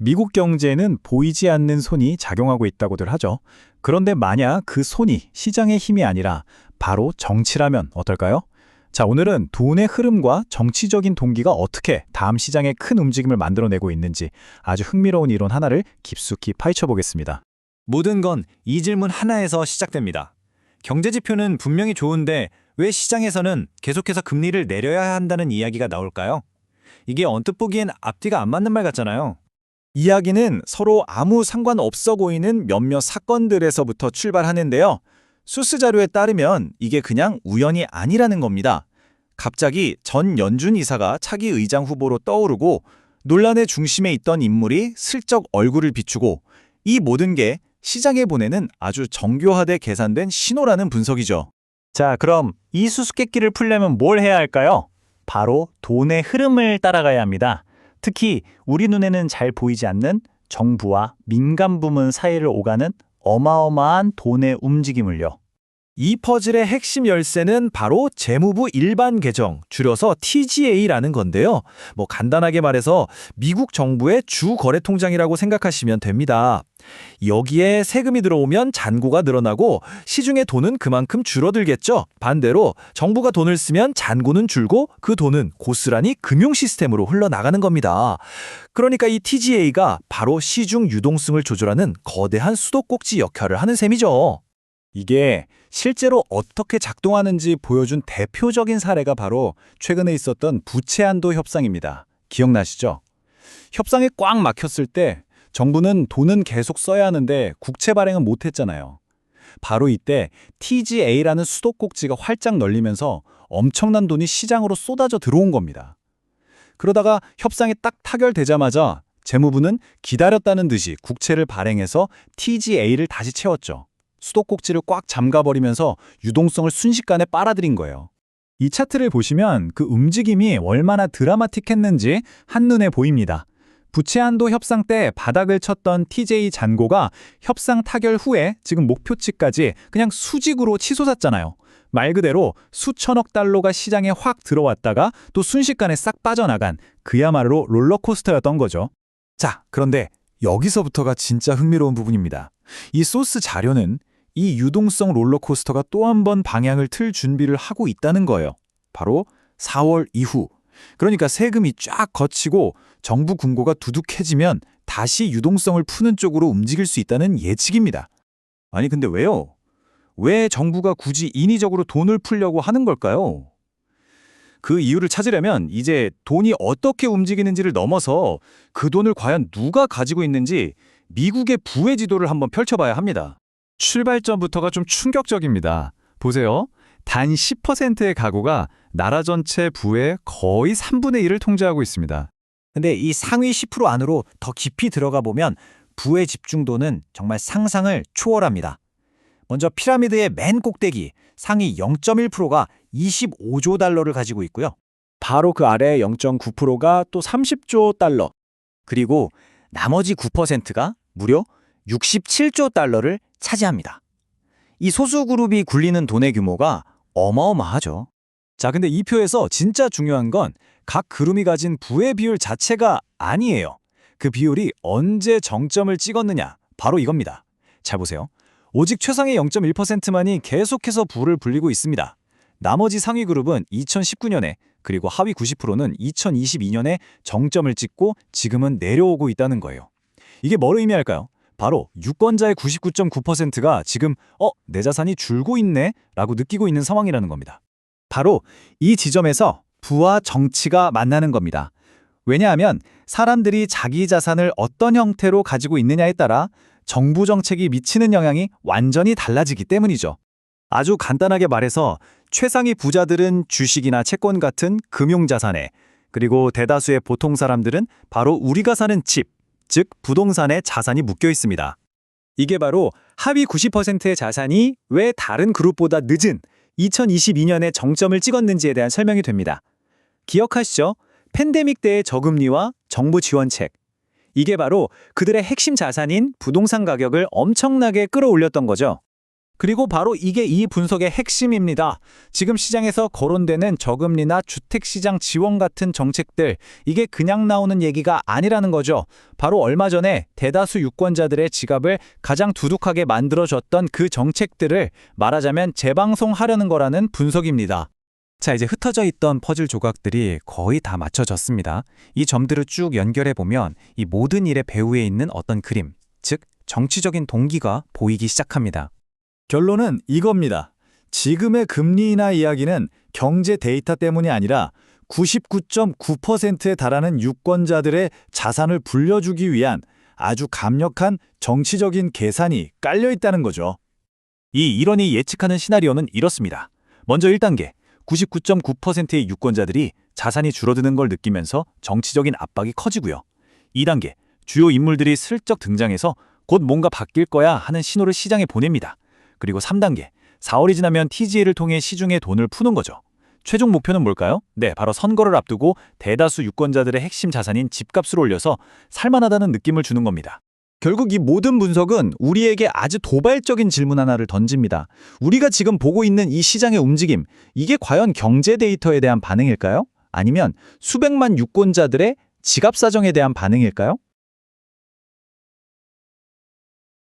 미국 경제에는 보이지 않는 손이 작용하고 있다고들 하죠. 그런데 만약 그 손이 시장의 힘이 아니라 바로 정치라면 어떨까요? 자, 오늘은 돈의 흐름과 정치적인 동기가 어떻게 다음 시장에 큰 움직임을 만들어내고 있는지 아주 흥미로운 이론 하나를 깊숙이 파헤쳐 보겠습니다. 모든 건 이 질문 하나에서 시작됩니다. 경제지표는 분명히 좋은데 왜 시장에서는 계속해서 금리를 내려야 한다는 이야기가 나올까요? 이게 언뜻 보기엔 앞뒤가 안 맞는 말 같잖아요. 이야기는 서로 아무 상관없어 보이는 몇몇 사건들에서부터 출발하는데요. 소스 자료에 따르면 이게 그냥 우연이 아니라는 겁니다. 갑자기 전 연준 이사가 차기 의장 후보로 떠오르고 논란의 중심에 있던 인물이 슬쩍 얼굴을 비추고 이 모든 게 시장에 보내는 아주 정교하게 계산된 신호라는 분석이죠. 자, 그럼 이 수수께끼를 풀려면 뭘 해야 할까요? 바로 돈의 흐름을 따라가야 합니다. 특히 우리 눈에는 잘 보이지 않는 정부와 민간 부문 사이를 오가는 어마어마한 돈의 움직임을요. 이 퍼즐의 핵심 열쇠는 바로 재무부 일반 계정, 줄여서 TGA라는 건데요. 간단하게 말해서 미국 정부의 주 거래 통장이라고 생각하시면 됩니다. 여기에 세금이 들어오면 잔고가 늘어나고 시중의 돈은 그만큼 줄어들겠죠. 반대로 정부가 돈을 쓰면 잔고는 줄고 그 돈은 고스란히 금융 시스템으로 흘러나가는 겁니다. 그러니까 이 TGA가 바로 시중 유동성을 조절하는 거대한 수도꼭지 역할을 하는 셈이죠. 이게 실제로 어떻게 작동하는지 보여준 대표적인 사례가 바로 최근에 있었던 부채 한도 협상입니다. 기억나시죠? 협상이 꽉 막혔을 때 정부는 돈은 계속 써야 하는데 국채 발행은 못했잖아요. 바로 이때 TGA라는 수도꼭지가 활짝 널리면서 엄청난 돈이 시장으로 쏟아져 들어온 겁니다. 그러다가 협상이 딱 타결되자마자 재무부는 기다렸다는 듯이 국채를 발행해서 TGA를 다시 채웠죠. 수도꼭지를 꽉 잠가버리면서 유동성을 순식간에 빨아들인 거예요. 이 차트를 보시면 그 움직임이 얼마나 드라마틱했는지 한눈에 보입니다. 부채 한도 협상 때 바닥을 쳤던 TJ 잔고가 협상 타결 후에 지금 목표치까지 그냥 수직으로 치솟았잖아요. 말 그대로 수천억 달러가 시장에 확 들어왔다가 또 순식간에 싹 빠져나간 그야말로 롤러코스터였던 거죠. 자, 그런데 여기서부터가 진짜 흥미로운 부분입니다. 이 소스 자료는 이 유동성 롤러코스터가 또 한 번 방향을 틀 준비를 하고 있다는 거예요. 바로 4월 이후. 그러니까 세금이 쫙 거치고 정부 궁고가 두둑해지면 다시 유동성을 푸는 쪽으로 움직일 수 있다는 예측입니다. 아니 근데 왜요? 왜 정부가 굳이 인위적으로 돈을 풀려고 하는 걸까요? 그 이유를 찾으려면 이제 돈이 어떻게 움직이는지를 넘어서 그 돈을 과연 누가 가지고 있는지 미국의 부의 지도를 한번 펼쳐봐야 합니다. 출발점부터가 좀 충격적입니다. 보세요. 단 10%의 가구가 나라 전체 부의 거의 3분의 1을 통제하고 있습니다. 근데 이 상위 10% 안으로 더 깊이 들어가 보면 부의 집중도는 정말 상상을 초월합니다. 먼저 피라미드의 맨 꼭대기 상위 0.1%가 25조 달러를 가지고 있고요. 바로 그 아래 0.9%가 또 30조 달러. 그리고 나머지 9%가 무려 67조 달러를 차지합니다. 이 소수 그룹이 굴리는 돈의 규모가 어마어마하죠. 자, 근데 이 표에서 진짜 중요한 건 각 그룹이 가진 부의 비율 자체가 아니에요. 그 비율이 언제 정점을 찍었느냐, 바로 이겁니다. 잘 보세요. 오직 최상의 0.1%만이 계속해서 부를 불리고 있습니다. 나머지 상위 그룹은 2019년에 그리고 하위 90%는 2022년에 정점을 찍고 지금은 내려오고 있다는 거예요. 이게 뭘 의미할까요? 바로 유권자의 99.9%가 지금 내 자산이 줄고 있네 라고 느끼고 있는 상황이라는 겁니다. 바로 이 지점에서 부와 정치가 만나는 겁니다. 왜냐하면 사람들이 자기 자산을 어떤 형태로 가지고 있느냐에 따라 정부 정책이 미치는 영향이 완전히 달라지기 때문이죠. 아주 간단하게 말해서 최상위 부자들은 주식이나 채권 같은 금융자산에, 그리고 대다수의 보통 사람들은 바로 우리가 사는 집, 즉 부동산에 자산이 묶여 있습니다. 이게 바로 하위 90%의 자산이 왜 다른 그룹보다 늦은 2022년에 정점을 찍었는지에 대한 설명이 됩니다. 기억하시죠? 팬데믹 때의 저금리와 정부 지원책. 이게 바로 그들의 핵심 자산인 부동산 가격을 엄청나게 끌어올렸던 거죠. 그리고 바로 이게 이 분석의 핵심입니다. 지금 시장에서 거론되는 저금리나 주택시장 지원 같은 정책들, 이게 그냥 나오는 얘기가 아니라는 거죠. 바로 얼마 전에 대다수 유권자들의 지갑을 가장 두둑하게 만들어줬던 그 정책들을 말하자면 재방송하려는 거라는 분석입니다. 자, 이제 흩어져 있던 퍼즐 조각들이 거의 다 맞춰졌습니다. 이 점들을 쭉 연결해 보면 이 모든 일의 배후에 있는 어떤 그림, 즉 정치적인 동기가 보이기 시작합니다. 결론은 이겁니다. 지금의 금리 인하 이야기는 경제 데이터 때문이 아니라 99.9%에 달하는 유권자들의 자산을 불려주기 위한 아주 강력한 정치적인 계산이 깔려 있다는 거죠. 이 일원이 예측하는 시나리오는 이렇습니다. 먼저 1단계, 99.9%의 유권자들이 자산이 줄어드는 걸 느끼면서 정치적인 압박이 커지고요. 2단계, 주요 인물들이 슬쩍 등장해서 곧 뭔가 바뀔 거야 하는 신호를 시장에 보냅니다. 그리고 3단계, 4월이 지나면 TGA를 통해 시중에 돈을 푸는 거죠. 최종 목표는 뭘까요? 네, 바로 선거를 앞두고 대다수 유권자들의 핵심 자산인 집값을 올려서 살만하다는 느낌을 주는 겁니다. 결국 이 모든 분석은 우리에게 아주 도발적인 질문 하나를 던집니다. 우리가 지금 보고 있는 이 시장의 움직임, 이게 과연 경제 데이터에 대한 반응일까요? 아니면 수백만 유권자들의 지갑 사정에 대한 반응일까요?